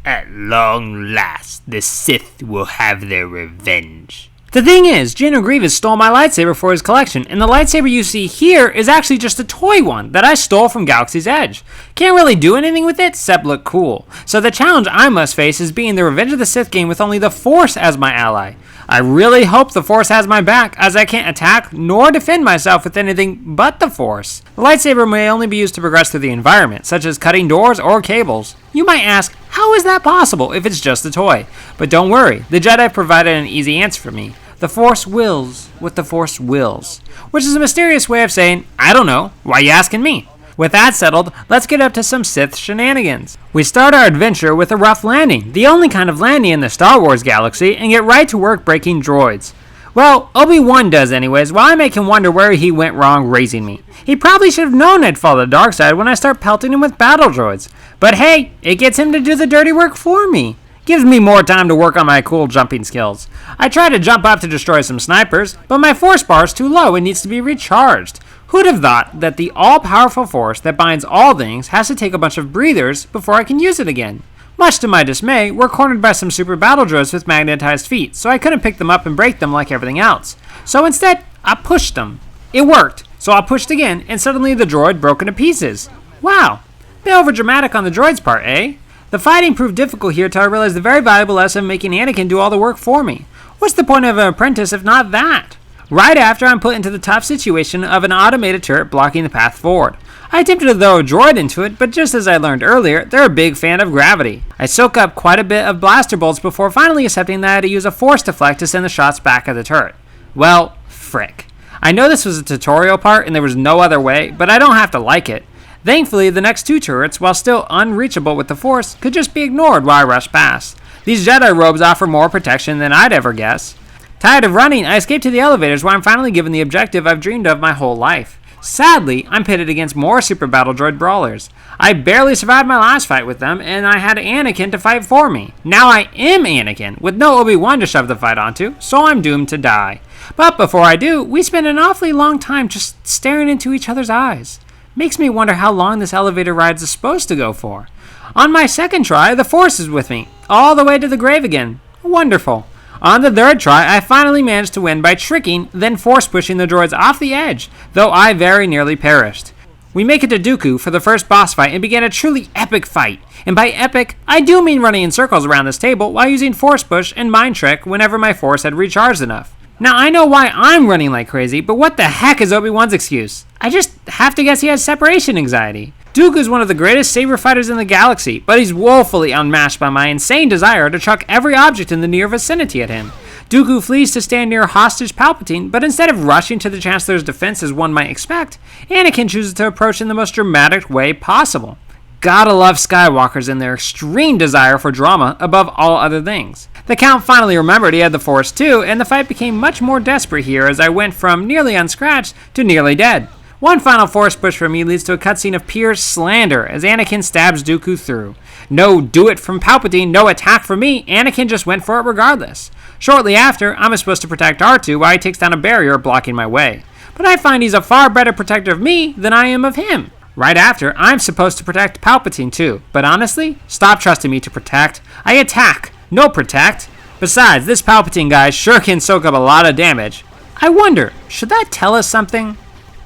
At long last, the Sith will have their revenge. The thing is, General Grievous stole my lightsaber for his collection, and the lightsaber you see here is actually just a toy one that I stole from Galaxy's Edge. Can't really do anything with it except look cool. So the challenge I must face is being the Revenge of the Sith game with only the Force as my ally. I really hope the Force has my back, as I can't attack nor defend myself with anything but the Force. The lightsaber may only be used to progress through the environment, such as cutting doors or cables. You might ask, how is that possible if it's just a toy? But don't worry, the Jedi provided an easy answer for me. The Force wills what the Force wills, which is a mysterious way of saying, I don't know, why you asking me? With that settled, let's get up to some Sith shenanigans. We start our adventure with a rough landing, the only kind of landing in the Star Wars galaxy, and get right to work breaking droids. Well, Obi-Wan does anyways, while I make him wonder where he went wrong raising me. He probably should have known I'd follow the dark side when I start pelting him with battle droids. But hey, it gets him to do the dirty work for me. Gives me more time to work on my cool jumping skills. I try to jump up to destroy some snipers, but my force bar is too low and needs to be recharged. Who'd have thought that the all-powerful force that binds all things has to take a bunch of breathers before I can use it again? Much to my dismay, we're cornered by some super battle droids with magnetized feet, so I couldn't pick them up and break them like everything else. So instead, I pushed them. It worked, so I pushed again, and suddenly the droid broke into pieces. Wow, bit overdramatic on the droid's part, eh? The fighting proved difficult here till I realized the very valuable lesson of making Anakin do all the work for me. What's the point of an apprentice if not that? Right after, I'm put into the tough situation of an automated turret blocking the path forward. I attempted to throw a droid into it, but just as I learned earlier, they're a big fan of gravity. I soak up quite a bit of blaster bolts before finally accepting that I had to use a force deflect to send the shots back at the turret. Well, frick. I know this was a tutorial part and there was no other way, but I don't have to like it. Thankfully, the next two turrets, while still unreachable with the Force, could just be ignored while I rushed past. These Jedi robes offer more protection than I'd ever guess. Tired of running, I escape to the elevators where I'm finally given the objective I've dreamed of my whole life. Sadly, I'm pitted against more Super Battle Droid brawlers. I barely survived my last fight with them, and I had Anakin to fight for me. Now I am Anakin, with no Obi-Wan to shove the fight onto, so I'm doomed to die. But before I do, we spend an awfully long time just staring into each other's eyes. Makes me wonder how long this elevator ride is supposed to go for. On my second try, the Force is with me, all the way to the grave again. Wonderful. On the third try, I finally managed to win by tricking, then force pushing the droids off the edge, though I very nearly perished. We make it to Dooku for the first boss fight and begin a truly epic fight. And by epic, I do mean running in circles around this table while using force push and mind trick whenever my force had recharged enough. Now, I know why I'm running like crazy, but what the heck is Obi-Wan's excuse? I just have to guess he has separation anxiety. Dooku is one of the greatest saber fighters in the galaxy, but he's woefully unmatched by my insane desire to chuck every object in the near vicinity at him. Dooku flees to stand near hostage Palpatine, but instead of rushing to the Chancellor's defense as one might expect, Anakin chooses to approach in the most dramatic way possible. Gotta love Skywalkers and their extreme desire for drama above all other things. The Count finally remembered he had the Force too, and the fight became much more desperate here as I went from nearly unscratched to nearly dead. One final force push from me leads to a cutscene of pure slander as Anakin stabs Dooku through. No do it from Palpatine, no attack from me, Anakin just went for it regardless. Shortly after, I'm supposed to protect R2 while he takes down a barrier blocking my way. But I find he's a far better protector of me than I am of him. Right after, I'm supposed to protect Palpatine too, but honestly, stop trusting me to protect. I attack, no protect. Besides, this Palpatine guy sure can soak up a lot of damage. I wonder, should that tell us something?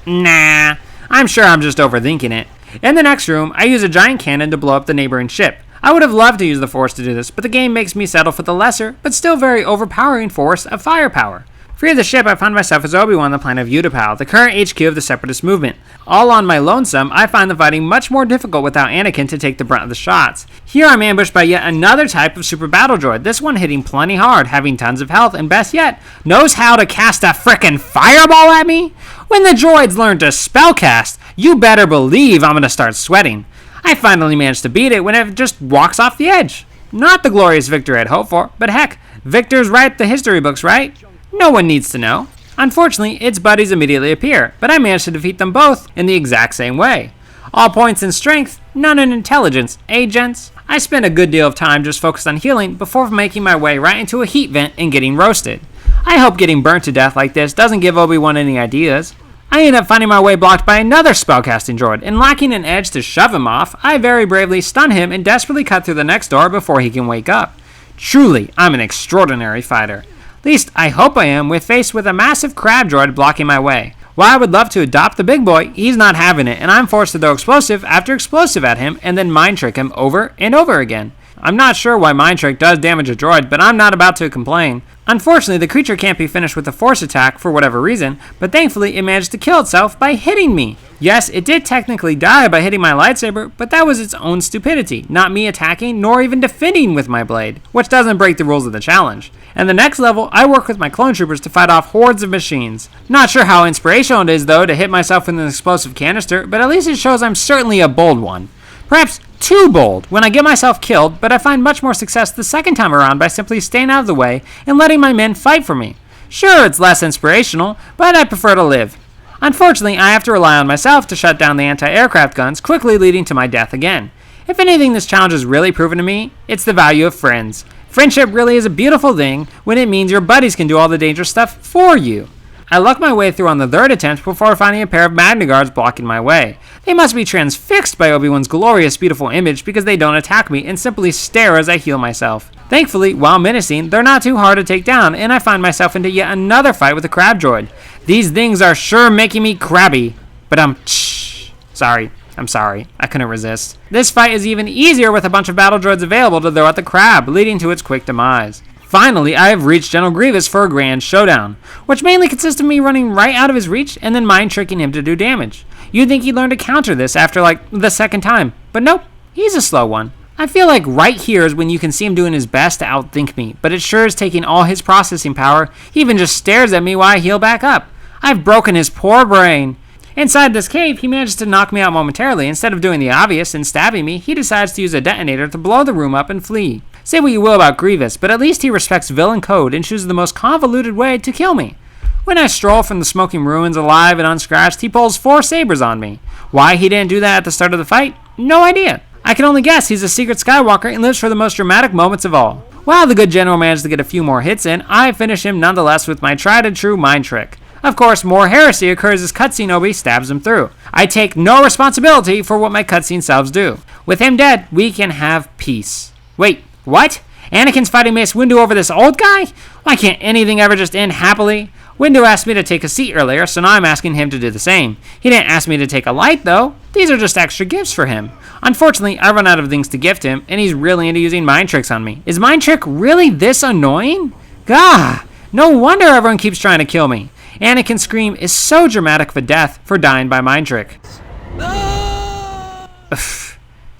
Nah, I'm sure I'm just overthinking it. In the next room, I use a giant cannon to blow up the neighboring ship. I would have loved to use the Force to do this, but the game makes me settle for the lesser, but still very overpowering force of firepower. Free of the ship, I find myself as Obi-Wan on the planet of Utapau, the current HQ of the Separatist movement. All on my lonesome, I find the fighting much more difficult without Anakin to take the brunt of the shots. Here I'm ambushed by yet another type of super battle droid, this one hitting plenty hard, having tons of health, and best yet, knows how to cast a frickin' fireball at me? When the droids learn to spellcast, you better believe I'm gonna start sweating. I finally managed to beat it when it just walks off the edge. Not the glorious victory I'd hoped for, but heck, victors write the history books, right? No one needs to know. Unfortunately, its buddies immediately appear, but I managed to defeat them both in the exact same way. All points in strength, none in intelligence, eh, gents? I spent a good deal of time just focused on healing before making my way right into a heat vent and getting roasted. I hope getting burnt to death like this doesn't give Obi-Wan any ideas. I end up finding my way blocked by another spellcasting droid, and lacking an edge to shove him off, I very bravely stun him and desperately cut through the next door before he can wake up. Truly, I'm an extraordinary fighter. At least, I hope I am, faced with a massive crab droid blocking my way. While I would love to adopt the big boy, he's not having it, and I'm forced to throw explosive after explosive at him and then mind trick him over and over again. I'm not sure why mind trick does damage a droid, but I'm not about to complain. Unfortunately, the creature can't be finished with a force attack for whatever reason, but thankfully it managed to kill itself by hitting me. Yes, it did technically die by hitting my lightsaber, but that was its own stupidity, not me attacking nor even defending with my blade, which doesn't break the rules of the challenge. And the next level, I work with my clone troopers to fight off hordes of machines. Not sure how inspirational it is though to hit myself with an explosive canister, but at least it shows I'm certainly a bold one. Perhaps too bold when I get myself killed, but I find much more success the second time around by simply staying out of the way and letting my men fight for me. Sure, it's less inspirational, but I prefer to live. Unfortunately, I have to rely on myself to shut down the anti-aircraft guns, quickly leading to my death again. If anything this challenge has really proven to me, it's the value of friends. Friendship really is a beautiful thing when it means your buddies can do all the dangerous stuff for you. I luck my way through on the third attempt before finding a pair of MagnaGuards blocking my way. They must be transfixed by Obi-Wan's glorious, beautiful image because they don't attack me and simply stare as I heal myself. Thankfully, while menacing, they're not too hard to take down, and I find myself into yet another fight with a crab droid. These things are sure making me crabby, but I'm sorry. I couldn't resist. This fight is even easier with a bunch of battle droids available to throw at the crab, leading to its quick demise. Finally, I have reached General Grievous for a grand showdown, which mainly consists of me running right out of his reach and then mind tricking him to do damage. You'd think he'd learn to counter this after the second time, but nope, he's a slow one. I feel like right here is when you can see him doing his best to outthink me, but it sure is taking all his processing power. He even just stares at me while I heal back up. I've broken his poor brain. Inside this cave, he manages to knock me out momentarily. Instead of doing the obvious and stabbing me, he decides to use a detonator to blow the room up and flee. Say what you will about Grievous, but at least he respects villain code and chooses the most convoluted way to kill me. When I stroll from the smoking ruins alive and unscratched, he pulls 4 sabers on me. Why he didn't do that at the start of the fight? No idea. I can only guess he's a secret Skywalker and lives for the most dramatic moments of all. While the good general managed to get a few more hits in, I finish him nonetheless with my tried and true mind trick. Of course, more heresy occurs as cutscene Obi stabs him through. I take no responsibility for what my cutscene selves do. With him dead, we can have peace. Wait, what? Anakin's fighting Mace Windu over this old guy? Why can't anything ever just end happily? Windu asked me to take a seat earlier, so now I'm asking him to do the same. He didn't ask me to take a light, though. These are just extra gifts for him. Unfortunately, I run out of things to gift him, and he's really into using mind tricks on me. Is mind trick really this annoying? Gah! No wonder everyone keeps trying to kill me. Anakin's scream is so dramatic of a death for dying by mind trick.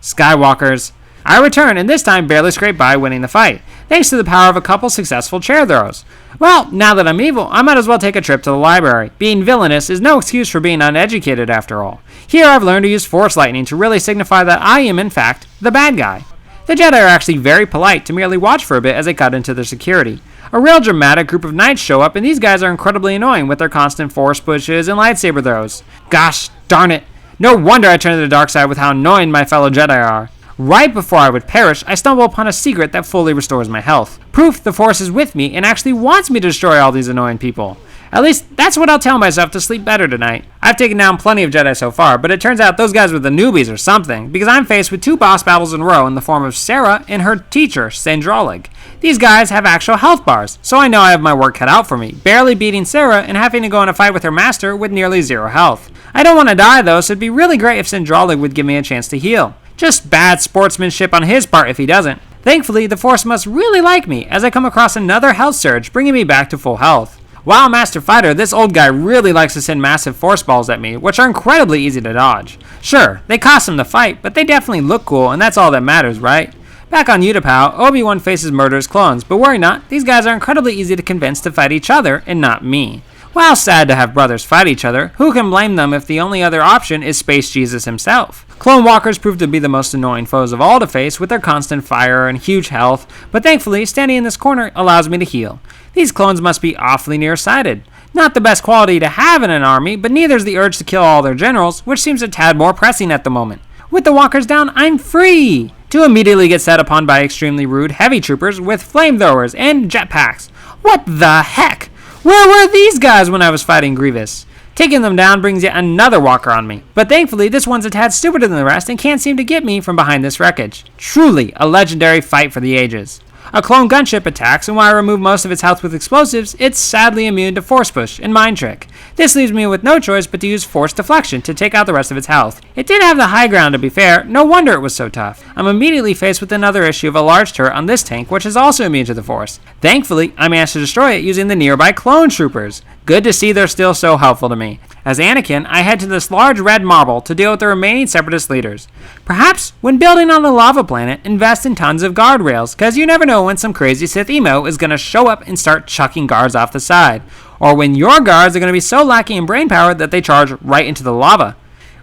Skywalkers. I return, and this time barely scrape by winning the fight, thanks to the power of a couple successful chair throws. Well, now that I'm evil, I might as well take a trip to the library. Being villainous is no excuse for being uneducated after all. Here I've learned to use Force Lightning to really signify that I am, in fact, the bad guy. The Jedi are actually very polite to merely watch for a bit as they cut into their security. A real dramatic group of knights show up, and these guys are incredibly annoying with their constant force pushes and lightsaber throws. Gosh darn it. No wonder I turn to the dark side with how annoying my fellow Jedi are. Right before I would perish, I stumble upon a secret that fully restores my health. Proof the Force is with me and actually wants me to destroy all these annoying people. At least, that's what I'll tell myself to sleep better tonight. I've taken down plenty of Jedi so far, but it turns out those guys were the newbies or something, because I'm faced with 2 boss battles in a row in the form of Sarah and her teacher, Sandralig. These guys have actual health bars, so I know I have my work cut out for me, barely beating Sarah and having to go in a fight with her master with nearly 0 health. I don't want to die though, so it'd be really great if Sandralig would give me a chance to heal. Just bad sportsmanship on his part if he doesn't. Thankfully, the Force must really like me as I come across another health surge, bringing me back to full health. While Master Fighter, this old guy really likes to send massive force balls at me, which are incredibly easy to dodge. Sure, they cost him the fight, but they definitely look cool, and that's all that matters, right? Back on Utapau, Obi-Wan faces murderous clones, but worry not, these guys are incredibly easy to convince to fight each other, and not me. While sad to have brothers fight each other, who can blame them if the only other option is Space Jesus himself? Clone Walkers prove to be the most annoying foes of all to face with their constant fire and huge health, but thankfully, standing in this corner allows me to heal. These clones must be awfully nearsighted. Not the best quality to have in an army, but neither is the urge to kill all their generals, which seems a tad more pressing at the moment. With the walkers down, I'm free to immediately get set upon by extremely rude heavy troopers with flamethrowers and jetpacks. What the heck? Where were these guys when I was fighting Grievous? Taking them down brings yet another walker on me, but thankfully this one's a tad stupider than the rest and can't seem to get me from behind this wreckage. Truly a legendary fight for the ages. A clone gunship attacks, and while I remove most of its health with explosives, it's sadly immune to Force Push and Mind Trick. This leaves me with no choice but to use Force Deflection to take out the rest of its health. It did have the high ground, to be fair, no wonder it was so tough. I'm immediately faced with another issue of a large turret on this tank, which is also immune to the Force. Thankfully, I managed to destroy it using the nearby clone troopers. Good to see they're still so helpful to me. As Anakin, I head to this large red marble to deal with the remaining Separatist leaders. Perhaps, when building on a lava planet, invest in tons of guardrails, cause you never know when some crazy Sith emo is gonna show up and start chucking guards off the side, or when your guards are gonna be so lacking in brain power that they charge right into the lava.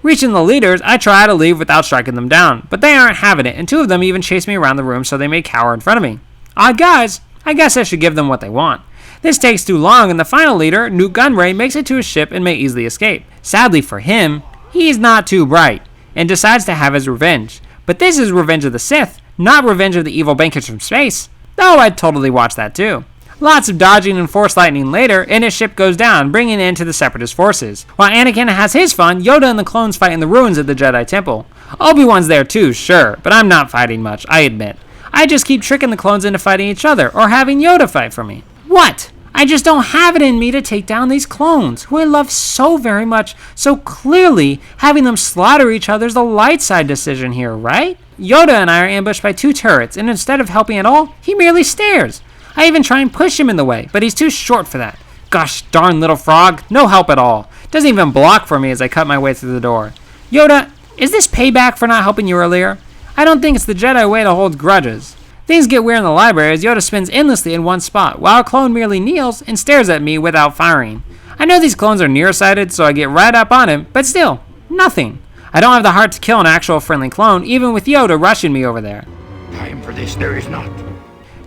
Reaching the leaders, I try to leave without striking them down, but they aren't having it, and two of them even chase me around the room so they may cower in front of me. Odd guys, I guess I should give them what they want. This takes too long, and the final leader, Nute Gunray, makes it to his ship and may easily escape. Sadly for him, he's not too bright, and decides to have his revenge. But this is Revenge of the Sith, not Revenge of the Evil Bankers from Space. Though I'd totally watch that too. Lots of dodging and Force lightning later, and his ship goes down, bringing in to the Separatist forces. While Anakin has his fun, Yoda and the clones fight in the ruins of the Jedi Temple. Obi-Wan's there too, sure, but I'm not fighting much, I admit. I just keep tricking the clones into fighting each other, or having Yoda fight for me. What? I just don't have it in me to take down these clones, who I love so very much, so clearly having them slaughter each other is the light side decision here, right? Yoda and I are ambushed by two turrets, and instead of helping at all, he merely stares. I even try and push him in the way, but he's too short for that. Gosh darn little frog, no help at all. Doesn't even block for me as I cut my way through the door. Yoda, is this payback for not helping you earlier? I don't think it's the Jedi way to hold grudges. Things get weird in the library as Yoda spins endlessly in one spot, while a clone merely kneels and stares at me without firing. I know these clones are nearsighted, so I get right up on him, but still, nothing. I don't have the heart to kill an actual friendly clone, even with Yoda rushing me over there. Time for this there is not.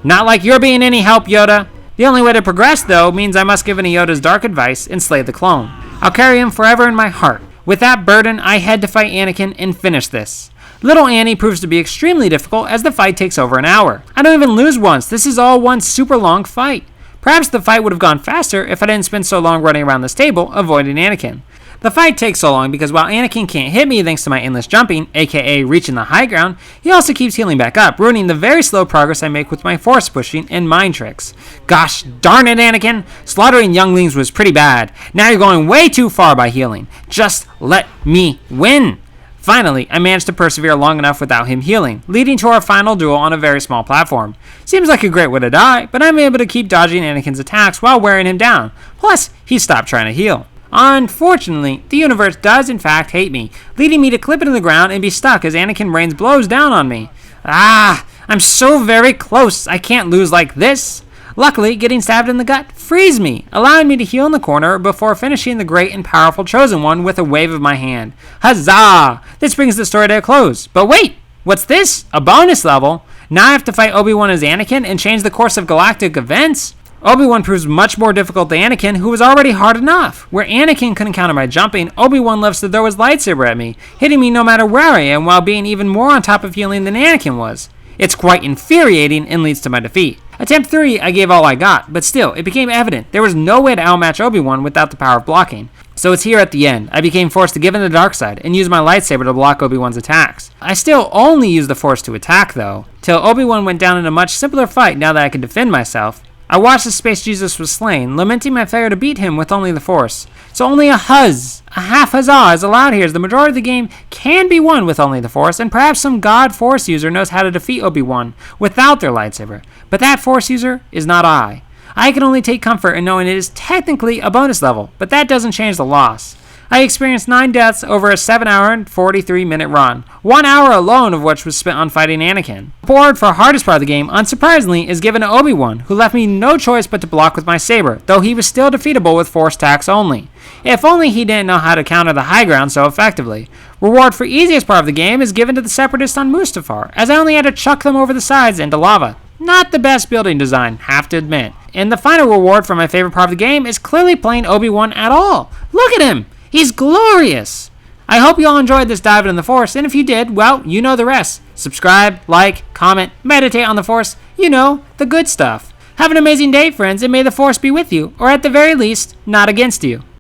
Not like you're being any help, Yoda. The only way to progress, though, means I must give in to Yoda's dark advice and slay the clone. I'll carry him forever in my heart. With that burden, I head to fight Anakin and finish this. Little Annie proves to be extremely difficult as the fight takes over an hour. I don't even lose once. This is all one super long fight. Perhaps the fight would have gone faster if I didn't spend so long running around this table avoiding Anakin. The fight takes so long because while Anakin can't hit me thanks to my endless jumping, aka reaching the high ground, he also keeps healing back up, ruining the very slow progress I make with my force pushing and mind tricks. Gosh darn it, Anakin! Slaughtering younglings was pretty bad. Now you're going way too far by healing. Just let me win! Finally, I managed to persevere long enough without him healing, leading to our final duel on a very small platform. Seems like a great way to die, but I'm able to keep dodging Anakin's attacks while wearing him down. Plus, he stopped trying to heal. Unfortunately, the universe does in fact hate me, leading me to clip it in the ground and be stuck as Anakin rains blows down on me. I'm so very close, I can't lose like this. Luckily, getting stabbed in the gut frees me, allowing me to heal in the corner before finishing the great and powerful Chosen One with a wave of my hand. Huzzah! This brings the story to a close. But wait! What's this? A bonus level? Now I have to fight Obi-Wan as Anakin and change the course of galactic events? Obi-Wan proves much more difficult than Anakin, who was already hard enough. Where Anakin couldn't counter my jumping, Obi-Wan loves to throw his lightsaber at me, hitting me no matter where I am while being even more on top of healing than Anakin was. It's quite infuriating and leads to my defeat. Attempt 3, I gave all I got, but still, it became evident there was no way to outmatch Obi-Wan without the power of blocking. So it's here at the end. I became forced to give in the dark side and use my lightsaber to block Obi-Wan's attacks. I still only use the Force to attack, though, till Obi-Wan went down in a much simpler fight now that I could defend myself. I watched as Space Jesus was slain, lamenting my failure to beat him with only the Force. So only a half huzzah is allowed here as the majority of the game can be won with only the Force, and perhaps some God Force user knows how to defeat Obi-Wan without their lightsaber. But that Force user is not I. I can only take comfort in knowing it is technically a bonus level, but that doesn't change the loss. I experienced 9 deaths over a 7-hour and 43-minute run, 1 hour alone of which was spent on fighting Anakin. The award for hardest part of the game, unsurprisingly, is given to Obi-Wan, who left me no choice but to block with my saber, though he was still defeatable with Force attacks only. If only he didn't know how to counter the high ground so effectively. Reward for easiest part of the game is given to the Separatists on Mustafar, as I only had to chuck them over the sides into lava. Not the best building design, have to admit. And the final reward for my favorite part of the game is clearly playing Obi-Wan at all. Look at him! He's glorious! I hope you all enjoyed this dive into the Force, and if you did, well, you know the rest. Subscribe, like, comment, meditate on the Force, you know, the good stuff. Have an amazing day, friends, and may the Force be with you, or at the very least, not against you.